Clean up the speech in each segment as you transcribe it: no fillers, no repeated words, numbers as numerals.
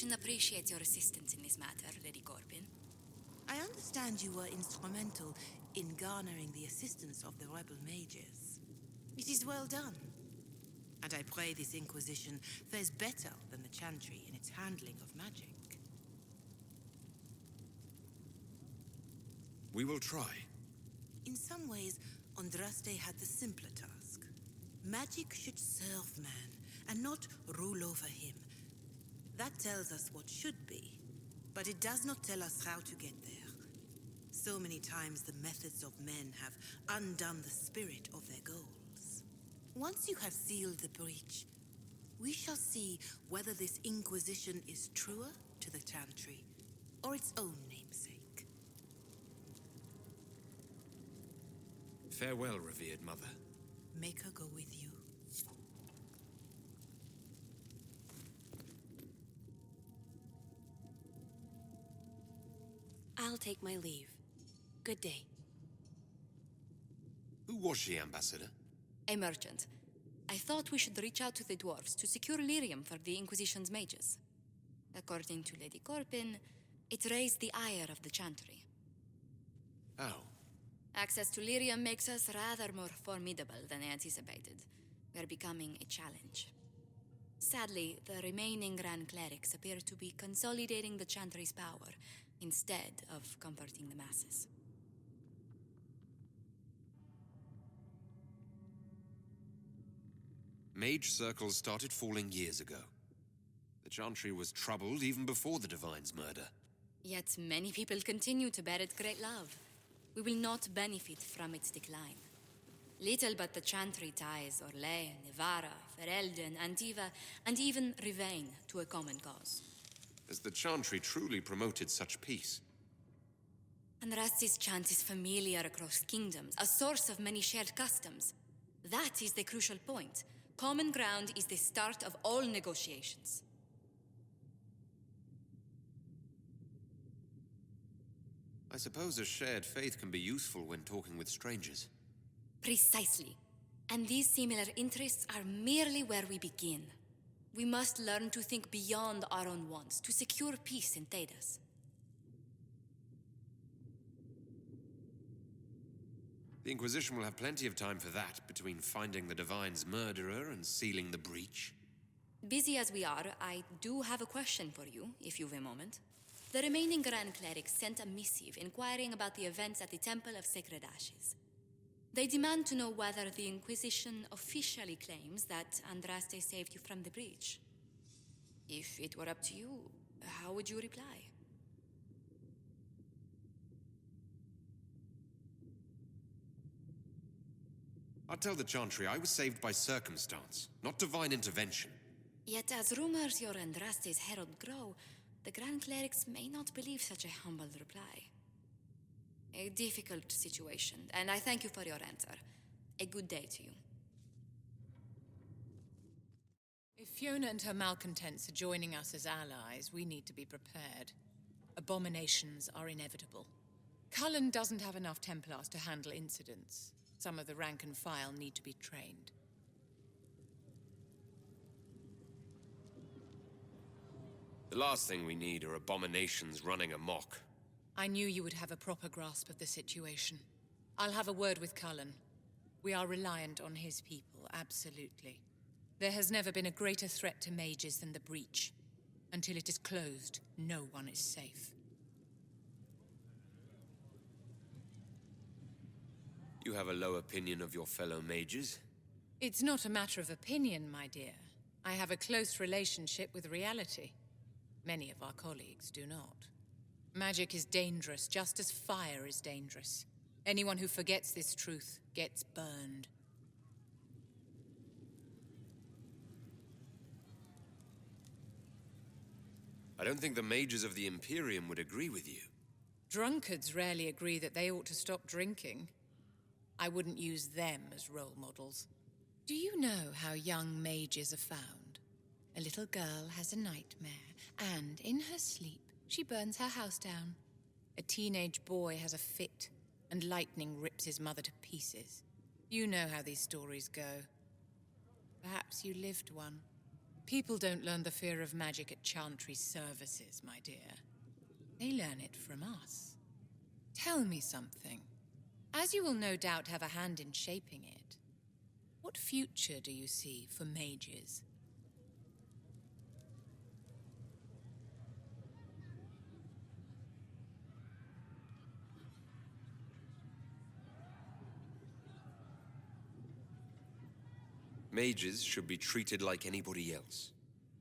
Inquisition appreciates your assistance in this matter, Lady Corbin. I understand you were instrumental in garnering the assistance of the rebel mages. It is well done. And I pray this Inquisition fares better than the Chantry in its handling of magic. We will try. In some ways, Andraste had the simpler task. Magic should serve man, and not rule over him. That tells us what should be, but it does not tell us how to get there. So many times the methods of men have undone the spirit of their goals. Once you have sealed the breach, we shall see whether this Inquisition is truer to the Chantry or its own namesake. Farewell, revered mother. Make her go with you. I'll take my leave. Good day. Who was she, Ambassador? A merchant. I thought we should reach out to the dwarves to secure lyrium for the Inquisition's mages. According to Lady Corbin, it raised the ire of the Chantry. How? Access to lyrium makes us rather more formidable than I anticipated. We're becoming a challenge. Sadly, the remaining Grand Clerics appear to be consolidating the Chantry's power instead of comforting the masses. Mage circles started falling years ago. The Chantry was troubled even before the Divine's murder. Yet many people continue to bear it great love. We will not benefit from its decline. Little but the Chantry ties Orlais, Nevara, Ferelden, Antiva, and even Rivain to a common cause. Has the Chantry truly promoted such peace? Andraste's chant is familiar across kingdoms, a source of many shared customs. That is the crucial point. Common ground is the start of all negotiations. I suppose a shared faith can be useful when talking with strangers. Precisely. And these similar interests are merely where we begin. We must learn to think beyond our own wants to secure peace in Thedas. The Inquisition will have plenty of time for that between finding the Divine's murderer and sealing the breach. Busy as we are, I do have a question for you, if you've a moment. The remaining Grand Clerics sent a missive inquiring about the events at the Temple of Sacred Ashes. They demand to know whether the Inquisition officially claims that Andraste saved you from the breach. If it were up to you, how would you reply? I'll tell the Chantry I was saved by circumstance, not divine intervention. Yet as rumors your Andraste's herald grow, the Grand Clerics may not believe such a humble reply. A difficult situation, and I thank you for your answer. A good day to you. If Fiona and her malcontents are joining us as allies, we need to be prepared. Abominations are inevitable. Cullen doesn't have enough Templars to handle incidents. Some of the rank and file need to be trained. The last thing we need are abominations running amok. I knew you would have a proper grasp of the situation. I'll have a word with Cullen. We are reliant on his people, absolutely. There has never been a greater threat to mages than the breach. Until it is closed, no one is safe. You have a low opinion of your fellow mages? It's not a matter of opinion, my dear. I have a close relationship with reality. Many of our colleagues do not. Magic is dangerous, just as fire is dangerous. Anyone who forgets this truth gets burned. I don't think the mages of the Imperium would agree with you. Drunkards rarely agree that they ought to stop drinking. I wouldn't use them as role models. Do you know how young mages are found? A little girl has a nightmare, and in her sleep, she burns her house down. A teenage boy has a fit, and lightning rips his mother to pieces. You know how these stories go. Perhaps you lived one. People don't learn the fear of magic at chantry services, my dear. They learn it from us. Tell me something. As you will no doubt have a hand in shaping it, what future do you see for mages? Mages should be treated like anybody else.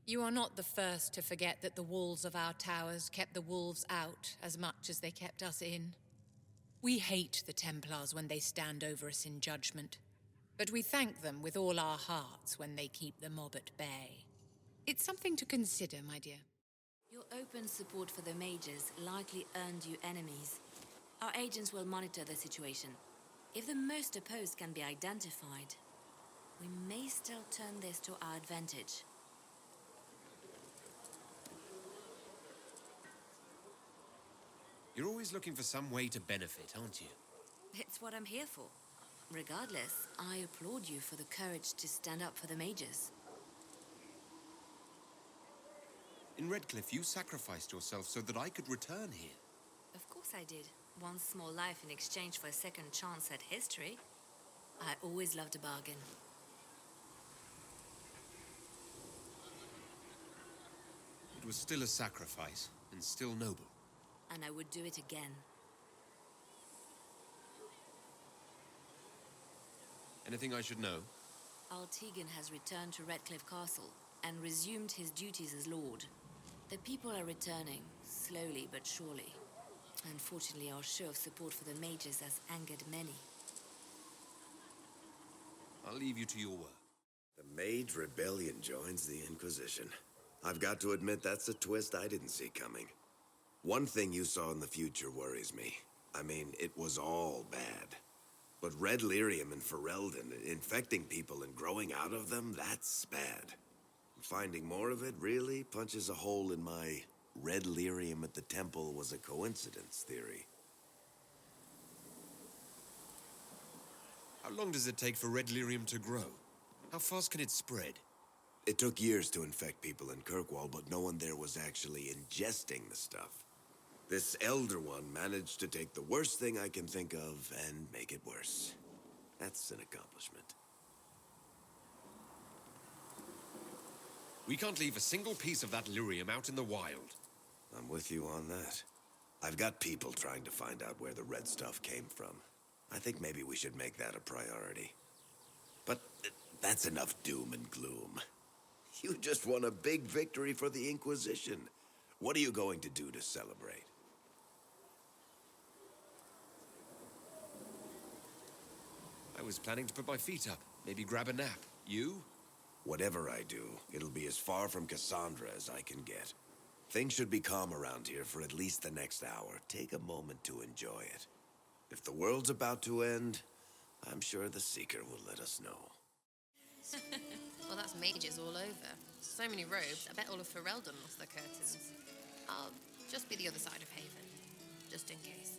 You are not the first to forget that the walls of our towers kept the wolves out as much as they kept us in. We hate the Templars when they stand over us in judgment, but we thank them with all our hearts when they keep the mob at bay. It's something to consider, my dear. Your open support for the mages likely earned you enemies. Our agents will monitor the situation. If the most opposed can be identified, we may still turn this to our advantage. You're always looking for some way to benefit, aren't you? It's what I'm here for. Regardless, I applaud you for the courage to stand up for the mages. In Redcliffe, you sacrificed yourself so that I could return here. Of course I did. One small life in exchange for a second chance at history. I always loved a bargain. It was still a sacrifice, and still noble. And I would do it again. Anything I should know? Altegan has returned to Redcliffe Castle and resumed his duties as Lord. The people are returning, slowly but surely. Unfortunately, our show of support for the mages has angered many. I'll leave you to your work. The Mage Rebellion joins the Inquisition. I've got to admit that's a twist I didn't see coming. One thing you saw in the future worries me. I mean, it was all bad. But red lyrium and Ferelden, infecting people and growing out of them, that's bad. Finding more of it really punches a hole in my red lyrium at the temple was a coincidence theory. How long does it take for red lyrium to grow? How fast can it spread? It took years to infect people in Kirkwall, but no one there was actually ingesting the stuff. This Elder One managed to take the worst thing I can think of and make it worse. That's an accomplishment. We can't leave a single piece of that lyrium out in the wild. I'm with you on that. I've got people trying to find out where the red stuff came from. I think maybe we should make that a priority. But that's enough doom and gloom. You just won a big victory for the Inquisition. What are you going to do to celebrate? I was planning to put my feet up, maybe grab a nap. You? Whatever I do, it'll be as far from Cassandra as I can get. Things should be calm around here for at least the next hour. Take a moment to enjoy it. If the world's about to end, I'm sure the Seeker will let us know. Well, that's mages all over. So many robes, I bet all of Ferelden lost their curtains. I'll just be the other side of Haven, just in case.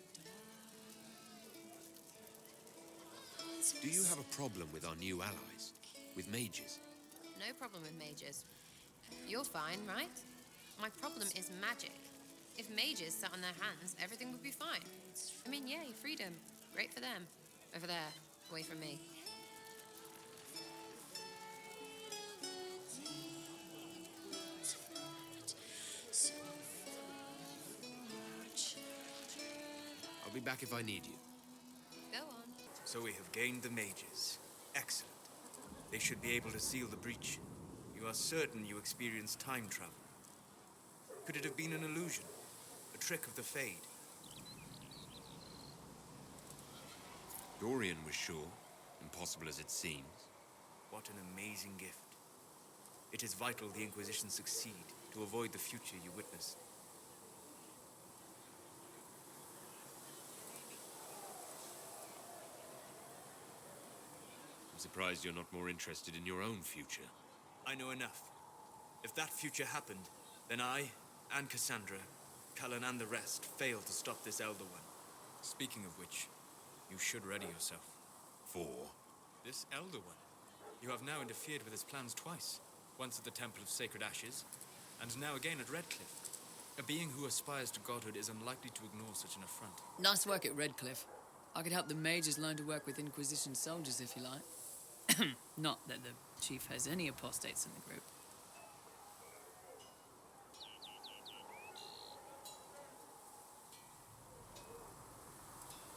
Do you have a problem with our new allies? With mages? No problem with mages. You're fine, right? My problem is magic. If mages sat on their hands, everything would be fine. I mean, yay, freedom. Great for them. Over there, away from me. I'll be back if I need you. Go on. So we have gained the mages. Excellent. They should be able to seal the breach. You are certain you experienced time travel. Could it have been an illusion? A trick of the Fade? Dorian was sure, impossible as it seems. What an amazing gift. It is vital the Inquisition succeed to avoid the future you witnessed. I'm surprised you're not more interested in your own future. I know enough. If that future happened, then I, and Cassandra, Cullen and the rest, failed to stop this Elder One. Speaking of which, you should ready yourself. For? This Elder One. You have now interfered with his plans twice. once at the Temple of Sacred Ashes, and now again at Redcliffe. A being who aspires to godhood is unlikely to ignore such an affront. Nice work at Redcliffe. I could help the mages learn to work with Inquisition soldiers if you like. Not that the chief has any apostates in the group.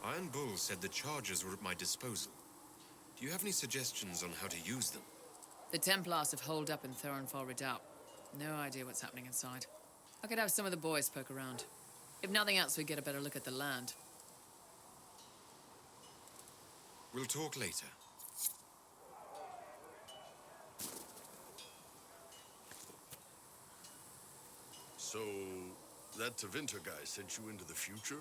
Iron Bull said the charges were at my disposal. Do you have any suggestions on how to use them? The Templars have holed up in Thorinfall Redoubt. No idea what's happening inside. I could have some of the boys poke around. If nothing else, we get a better look at the land. We'll talk later. So, that Tevinter guy sent you into the future?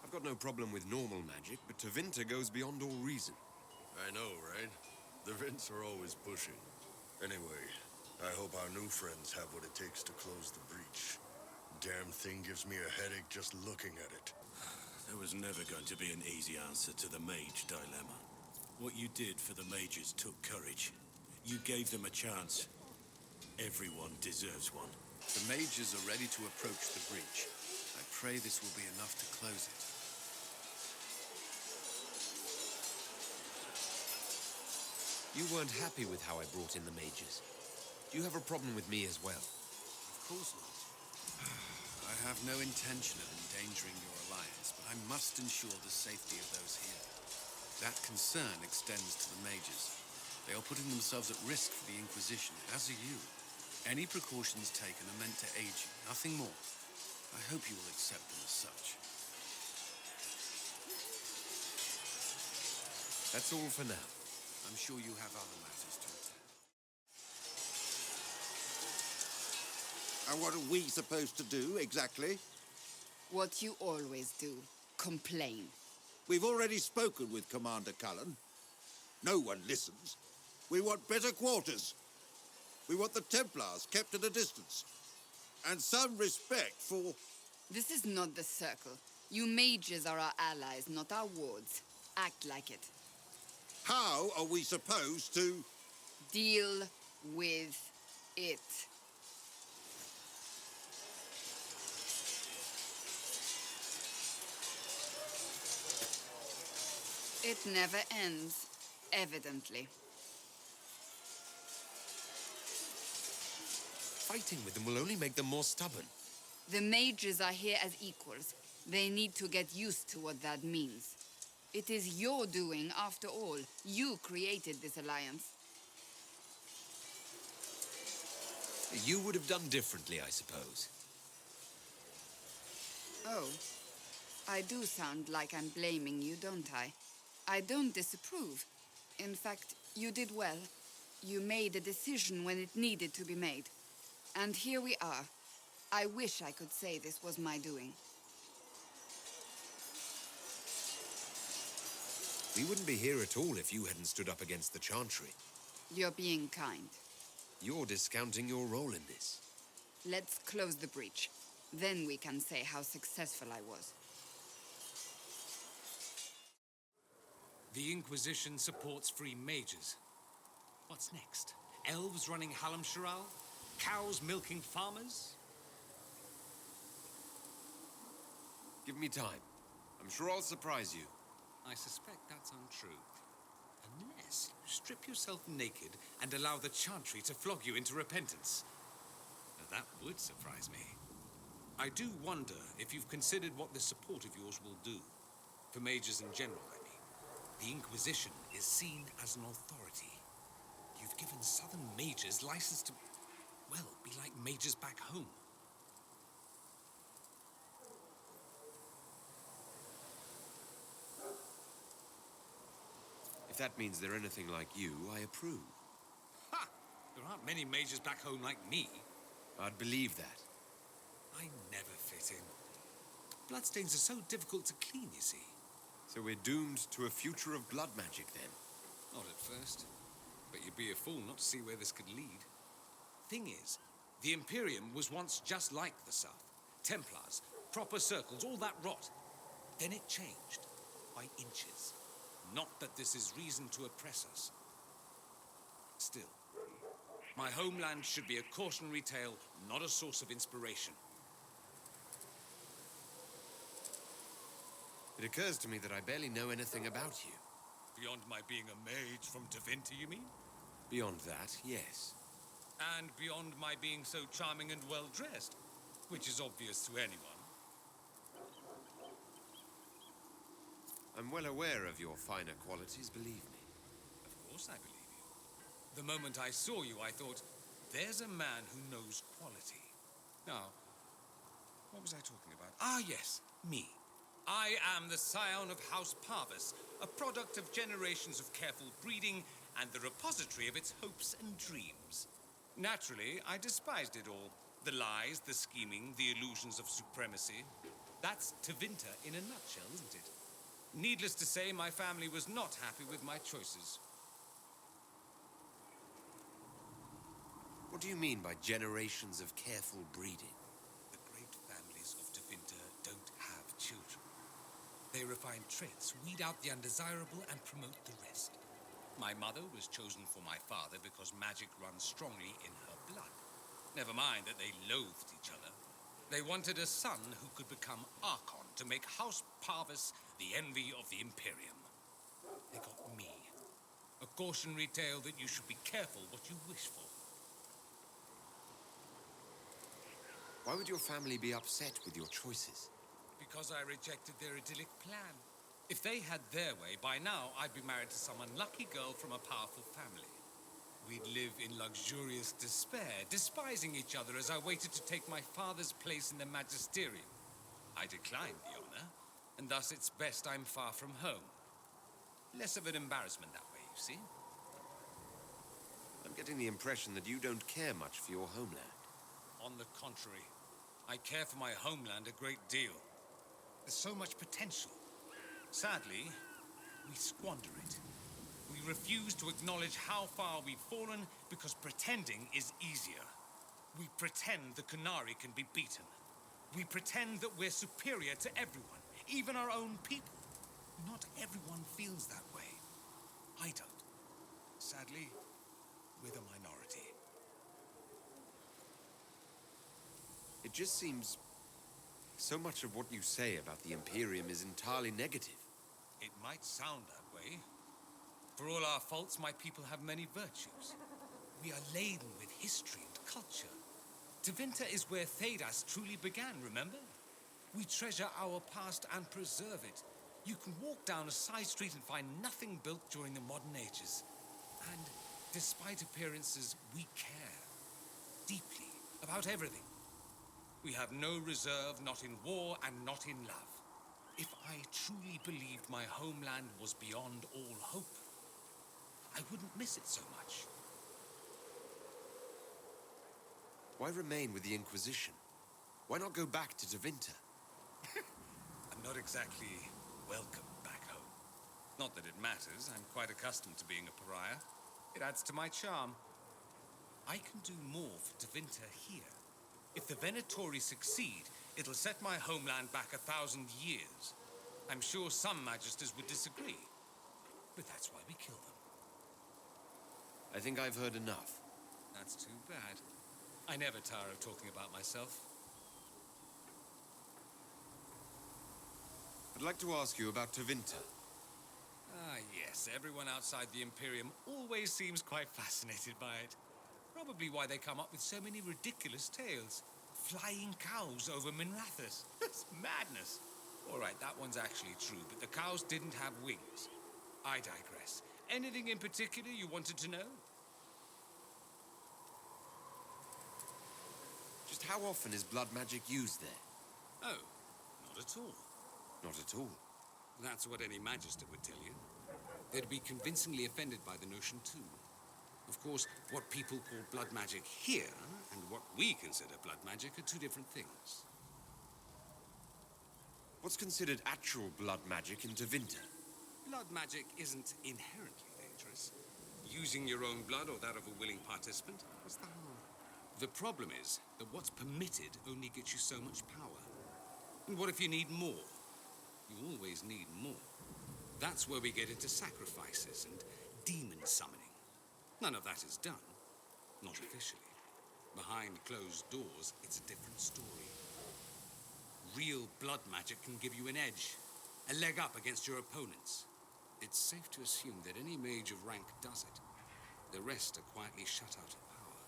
I've got no problem with normal magic, but Tevinter goes beyond all reason. I know, right? The Vints are always pushing. Anyway, I hope our new friends have what it takes to close the breach. Damn thing gives me a headache just looking at it. There was never going to be an easy answer to the mage dilemma. What you did for the mages took courage. You gave them a chance. Everyone deserves one. The mages are ready to approach the breach. I pray this will be enough to close it. You weren't happy with how I brought in the mages. Do you have a problem with me as well? Of course not. I have no intention of endangering your alliance, but I must ensure the safety of those here. That concern extends to the mages. They are putting themselves at risk for the Inquisition, as are you. Any precautions taken are meant to aid you, nothing more. I hope you will accept them as such. That's all for now. I'm sure you have other matters to attend. And what are we supposed to do, exactly? What you always do. Complain. We've already spoken with Commander Cullen. No one listens. We want better quarters. We want the Templars kept at a distance. And some respect for... This is not the Circle. You mages are our allies, not our wards. Act like it. How are we supposed to... Deal with it. It never ends, evidently. Fighting with them will only make them more stubborn. The mages are here as equals. They need to get used to what that means. It is your doing, after all. You created this alliance. You would have done differently, I suppose. Oh, I do sound like I'm blaming you, don't I? I don't disapprove. In fact, you did well. You made a decision when it needed to be made. And here we are. I wish I could say this was my doing. We wouldn't be here at all if you hadn't stood up against the Chantry. You're being kind. You're discounting your role in this. Let's close the breach. Then we can say how successful I was. The Inquisition supports free mages. What's next? Elves running Halamsharal? Cows milking farmers? Give me time. I'm sure I'll surprise you. I suspect that's untrue. Unless you strip yourself naked and allow the Chantry to flog you into repentance. Now, that would surprise me. I do wonder if you've considered what this support of yours will do. For mages in general, I mean. The Inquisition is seen as an authority. You've given southern mages license to, well, be like mages back home. If that means they're anything like you, I approve. Ha! There aren't many mages back home like me. I'd believe that. I never fit in. Bloodstains are so difficult to clean, you see. So we're doomed to a future of blood magic, then? Not at first. But you'd be a fool not to see where this could lead. Thing is, the Imperium was once just like the South. Templars, proper circles, all that rot. Then it changed. by inches. Not that this is reason to oppress us. Still, my homeland should be a cautionary tale, not a source of inspiration. It occurs to me that I barely know anything about you. Beyond my being a mage from Tevinter, you mean? Beyond that, yes. And beyond my being so charming and well-dressed, which is obvious to anyone. I'm well aware of your finer qualities, believe me. Of course I believe you. The moment I saw you, I thought, there's a man who knows quality. Now, what was I talking about? Ah, yes, me. I am the scion of House Parvis, a product of generations of careful breeding and the repository of its hopes and dreams. Naturally, I despised it all. The lies, the scheming, the illusions of supremacy. That's Tevinter in a nutshell, isn't it? Needless to say, my family was not happy with my choices. What do you mean by generations of careful breeding? The great families of Tevinter don't have children. They refine traits, weed out the undesirable, and promote the rest. My mother was chosen for my father because magic runs strongly in her blood. Never mind that they loathed each other. They wanted a son who could become Archon to make House Parvis the envy of the Imperium. They got me. A cautionary tale that you should be careful what you wish for. Why would your family be upset with your choices? Because I rejected their idyllic plan. If they had their way, by now I'd be married to some unlucky girl from a powerful family. We'd live in luxurious despair, despising each other as I waited to take my father's place in the magisterium. I declined the honor, and thus it's best I'm far from home. Less of an embarrassment that way, you see. I'm getting the impression that you don't care much for your homeland. On the contrary, I care for my homeland a great deal. There's so much potential. Sadly, we squander it. We refuse to acknowledge how far we've fallen because pretending is easier. We pretend the Qunari can be beaten. We pretend that we're superior to everyone, even our own people. Not everyone feels that way. I don't. Sadly, we're the minority. It just seems so much of what you say about the Imperium is entirely negative. It might sound that way. For all our faults, my people have many virtues. We are laden with history and culture. Tevinter is where Thedas truly began, remember? We treasure our past and preserve it. You can walk down a side street and find nothing built during the modern ages. And despite appearances, we care deeply about everything. We have no reserve, not in war and not in love. If I truly believed my homeland was beyond all hope, I wouldn't miss it so much. Why remain with the Inquisition? Why not go back to Tevinter? I'm not exactly welcome back home. Not that it matters. I'm quite accustomed to being a pariah. It adds to my charm. I can do more for Tevinter here. If the Venatori succeed, it'll set my homeland back 1,000 years. I'm sure some magisters would disagree, but that's why we kill them. I think I've heard enough. That's too bad. I never tire of talking about myself. I'd like to ask you about Tevinter. Ah, yes. Everyone outside the Imperium always seems quite fascinated by it. Probably why they come up with so many ridiculous tales. Flying cows over Minrathous. It's madness. All right, that one's actually true, but the cows didn't have wings. I digress. Anything in particular you wanted to know? Just how often is blood magic used there? Oh, not at all. Not at all. That's what any magister would tell you. They'd be convincingly offended by the notion, too. Of course, what people call blood magic here and what we consider blood magic are two different things. What's considered actual blood magic in Tevinter? Blood magic isn't inherently dangerous. Using your own blood or that of a willing participant, what's the harm? The problem is that what's permitted only gets you so much power. And what if you need more? You always need more. That's where we get into sacrifices and demon summoning. None of that is done. Not officially. Behind closed doors, it's a different story. Real blood magic can give you an edge, a leg up against your opponents. It's safe to assume that any mage of rank does it. The rest are quietly shut out of power,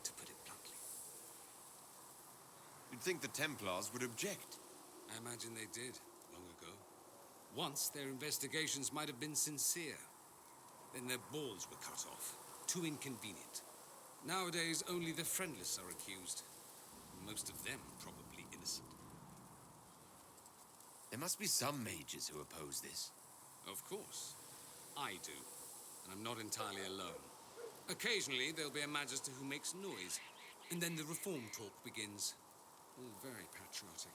to put it bluntly. You'd think the Templars would object. I imagine they did, long ago. Once, their investigations might have been sincere. Then their balls were cut off. Too inconvenient. Nowadays, only the friendless are accused. Most of them probably innocent. There must be some mages who oppose this. Of course. I do. And I'm not entirely alone. Occasionally, there'll be a magister who makes noise. And then the reform talk begins. All very patriotic.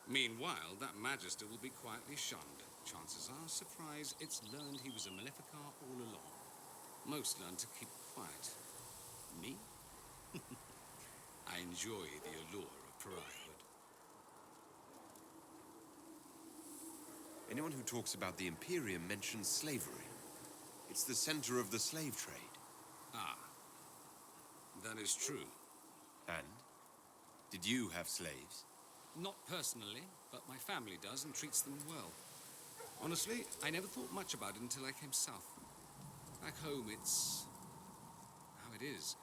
Meanwhile, that magister will be quietly shunned. Chances are, surprise, it's learned he was a Maleficar all along. Most learn to keep quiet. Me? I enjoy the allure of pariahhood. Anyone who talks about the Imperium mentions slavery. It's the center of the slave trade. Ah. That is true. And? Did you have slaves? Not personally, but my family does and treats them well. Honestly, I never thought much about it until I came south. Back home, it's how it is.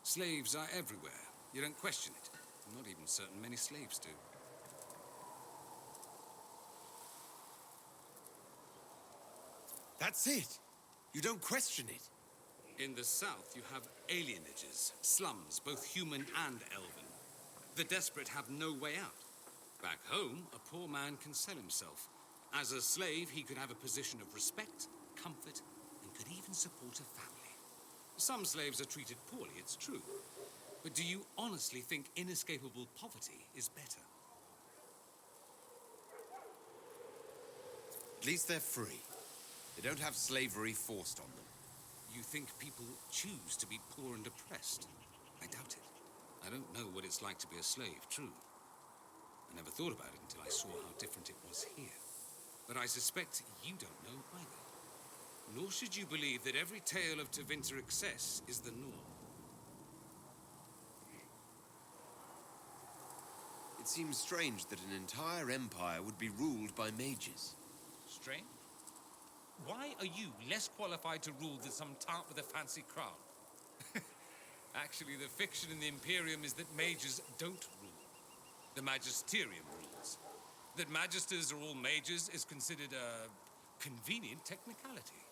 Slaves are everywhere. You don't question it. I'm not even certain many slaves do. That's it! You don't question it. In the south, you have alienages, slums, both human and elven. The desperate have no way out. Back home, a poor man can sell himself. As a slave, he could have a position of respect, comfort, and could even support a family. Some slaves are treated poorly, it's true. But do you honestly think inescapable poverty is better? At least they're free. They don't have slavery forced on them. You think people choose to be poor and oppressed? I doubt it. I don't know what it's like to be a slave, true. I never thought about it until I saw how different it was here. But I suspect you don't know either. Nor should you believe that every tale of Tevinter excess is the norm. It seems strange that an entire empire would be ruled by mages. Strange? Why are you less qualified to rule than some tart with a fancy crown? Actually, the fiction in the Imperium is that mages don't rule. The magisterium rules. That magisters are all mages is considered a convenient technicality.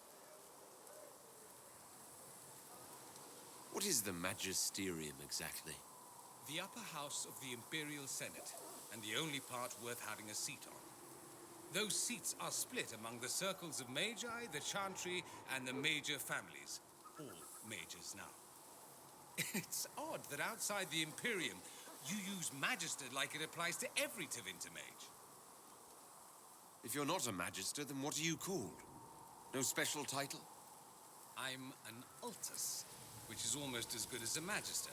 What is the magisterium exactly? The upper house of the Imperial Senate, and the only part worth having a seat on. Those seats are split among the circles of magi, the chantry, and the major families. All mages now. It's odd that outside the Imperium, you use magister like it applies to every Tevinter mage. If you're not a magister, then what are you called? No special title? I'm an altus, which is almost as good as a magister,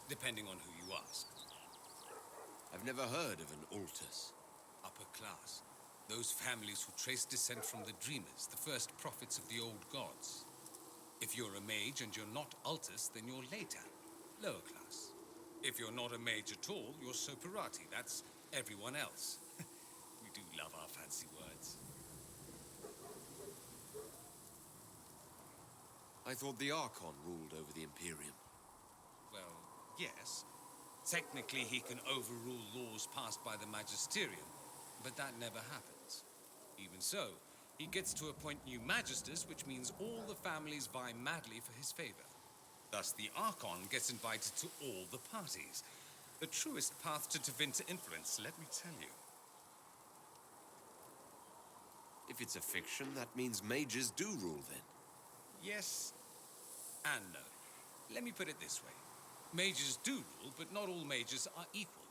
depending on who you ask. I've never heard of an altus. Upper class. Those families who trace descent from the Dreamers, the first prophets of the old gods. If you're a mage and you're not altus, then you're later, lower class. If you're not a mage at all, you're soperati. That's everyone else. We do love our fancy words. I thought the Archon ruled over the Imperium. Well, yes. Technically, he can overrule laws passed by the Magisterium, but that never happens. Even so, he gets to appoint new magisters, which means all the families vie madly for his favor. Thus, the Archon gets invited to all the parties. The truest path to Tevinter influence, let me tell you. If it's a fiction, that means mages do rule then. Yes and no. Let me put it this way. Mages do rule, but not all mages are equal.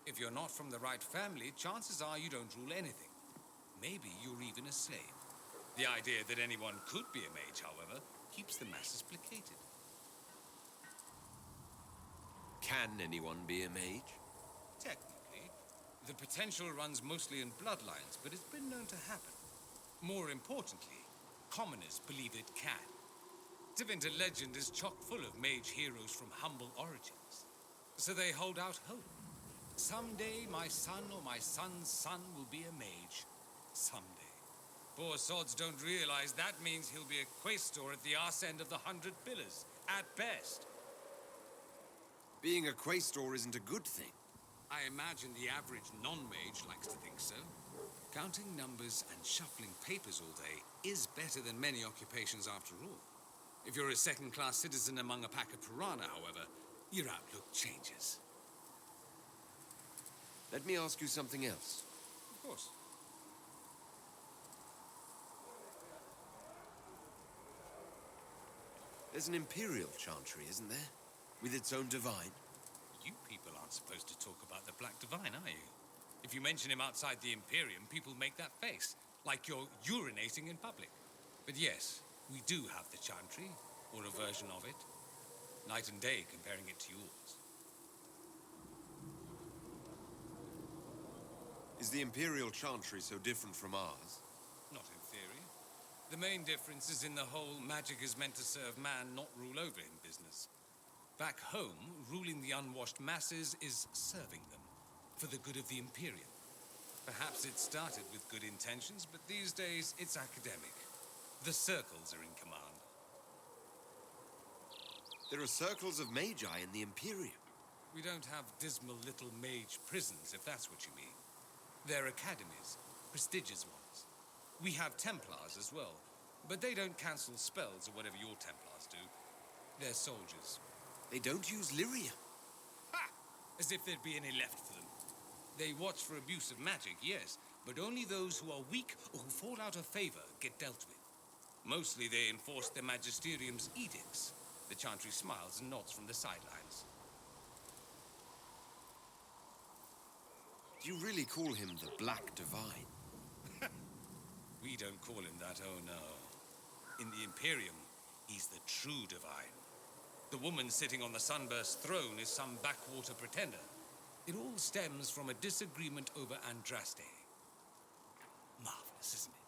If you're not from the right family, chances are you don't rule anything. Maybe you're even a slave. The idea that anyone could be a mage, however, keeps the masses placated. Can anyone be a mage? Technically, the potential runs mostly in bloodlines, but it's been known to happen. More importantly, commoners believe it can. Tevinter legend is chock full of mage heroes from humble origins. So they hold out hope. Someday my son or my son's son will be a mage. Someday. Poor sods don't realize that means he'll be a quaestor at the arse end of the 100 Pillars, at best. Being a quaestor isn't a good thing. I imagine the average non-mage likes to think so. Counting numbers and shuffling papers all day is better than many occupations after all. If you're a second-class citizen among a pack of piranha, however, your outlook changes. Let me ask you something else. Of course. There's an Imperial Chantry, isn't there? With its own divine? You people aren't supposed to talk about the Black Divine, are you? If you mention him outside the Imperium, people make that face, like you're urinating in public. But yes, we do have the Chantry, or a version of it. Night and day comparing it to yours. Is the Imperial Chantry so different from ours? Not in theory. The main difference is in the whole magic is meant to serve man, not rule over him business. Back home, ruling the unwashed masses is serving them, for the good of the Imperium. Perhaps it started with good intentions, but these days it's academic. The circles are in command. There are circles of magi in the Imperium. We don't have dismal little mage prisons, if that's what you mean. They're academies, prestigious ones. We have Templars as well, but they don't cancel spells or whatever your Templars do. They're soldiers. They don't use lyrium. Ha! As if there'd be any left for them. They watch for abuse of magic, yes, but only those who are weak or who fall out of favor get dealt with. Mostly they enforce their magisterium's edicts. The Chantry smiles and nods from the sidelines. Do you really call him the Black Divine? We don't call him that, oh no. In the Imperium, he's the true divine. The woman sitting on the sunburst throne is some backwater pretender. It all stems from a disagreement over Andraste. Marvelous, isn't it?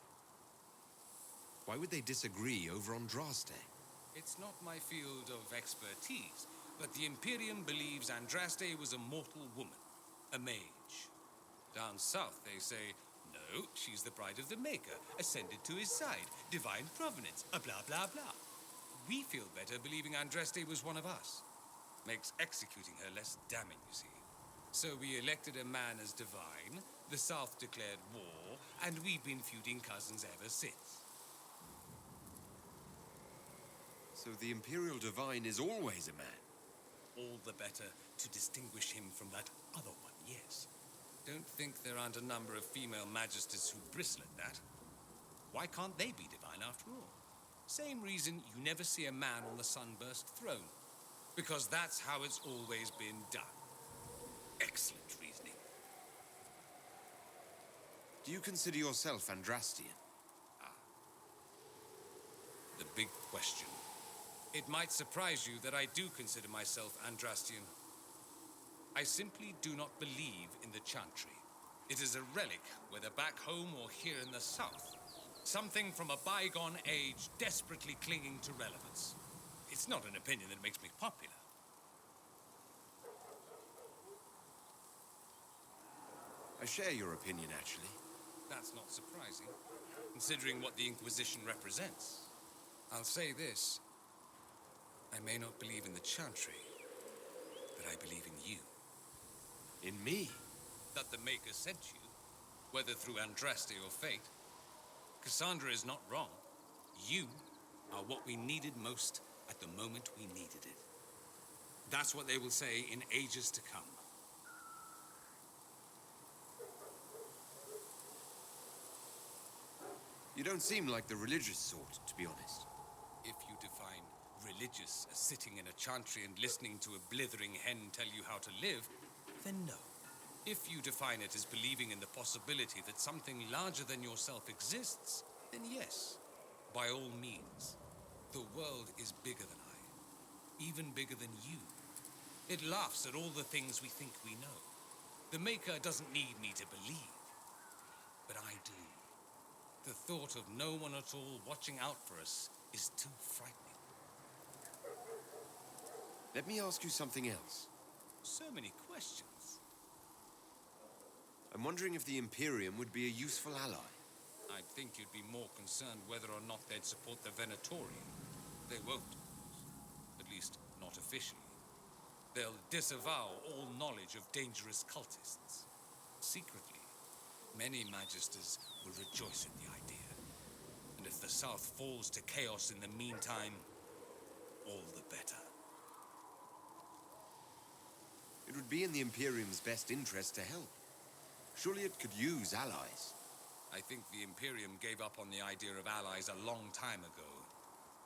Why would they disagree over Andraste? It's not my field of expertise, but the Imperium believes Andraste was a mortal woman, a mage. Down south, they say, no, she's the bride of the Maker, ascended to his side, divine provenance, a blah, blah, blah. We feel better believing Andraste was one of us. Makes executing her less damning, you see. So we elected a man as divine, the South declared war, and we've been feuding cousins ever since. So the Imperial Divine is always a man? All the better to distinguish him from that other one, yes. Don't think there aren't a number of female magisters who bristle at that. Why can't they be divine after all? Same reason you never see a man on the sunburst throne. Because that's how it's always been done. Excellent reasoning. Do you consider yourself Andrastian? The big question. It might surprise you that I do consider myself Andrastian. I simply do not believe in the Chantry. It is a relic, whether back home or here in the south. Something from a bygone age desperately clinging to relevance. It's not an opinion that makes me popular. I share your opinion, actually. That's not surprising, considering what the Inquisition represents. I'll say this. I may not believe in the Chantry, but I believe in you. In me? That the Maker sent you, whether through Andraste or fate. Cassandra is not wrong. You are what we needed most at the moment we needed it. That's what they will say in ages to come. You don't seem like the religious sort, to be honest. If you define religious as sitting in a chantry and listening to a blithering hen tell you how to live, then no. If you define it as believing in the possibility that something larger than yourself exists, then yes, by all means. The world is bigger than I, even bigger than you. It laughs at all the things we think we know. The Maker doesn't need me to believe, but I do. The thought of no one at all watching out for us is too frightening. Let me ask you something else. So many questions. I'm wondering if the Imperium would be a useful ally. I'd think you'd be more concerned whether or not they'd support the Venatori. They won't. At least, not officially. They'll disavow all knowledge of dangerous cultists. Secretly, many Magisters will rejoice at the idea. And if the South falls to chaos in the meantime, all the better. It would be in the Imperium's best interest to help. Surely it could use allies. I think the Imperium gave up on the idea of allies a long time ago.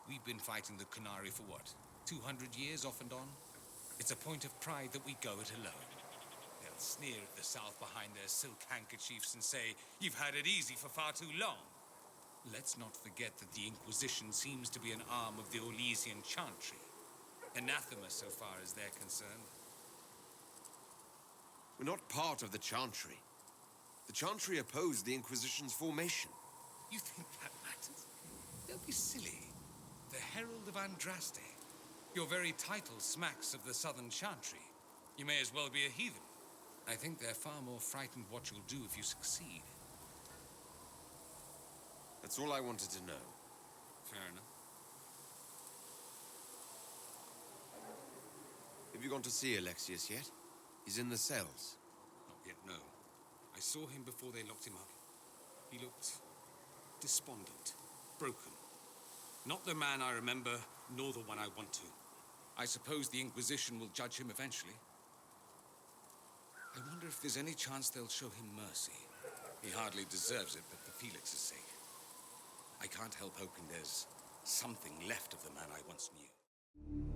We've been fighting the Qunari for what, 200 years off and on? It's a point of pride that we go it alone. They'll sneer at the South behind their silk handkerchiefs and say, "You've had it easy for far too long." Let's not forget that the Inquisition seems to be an arm of the Orlesian Chantry. Anathema so far as they're concerned. We're not part of the Chantry. The Chantry opposed the Inquisition's formation. You think that matters? Don't be silly. The Herald of Andraste. Your very title smacks of the Southern Chantry. You may as well be a heathen. I think they're far more frightened what you'll do if you succeed. That's all I wanted to know. Fair enough. Have you gone to see Alexius yet? He's in the cells. Not yet, no. I saw him before they locked him up. He looked despondent, broken. Not the man I remember, nor the one I want to. I suppose the Inquisition will judge him eventually. I wonder if there's any chance they'll show him mercy. He hardly deserves it, but for Felix's sake. I can't help hoping there's something left of the man I once knew.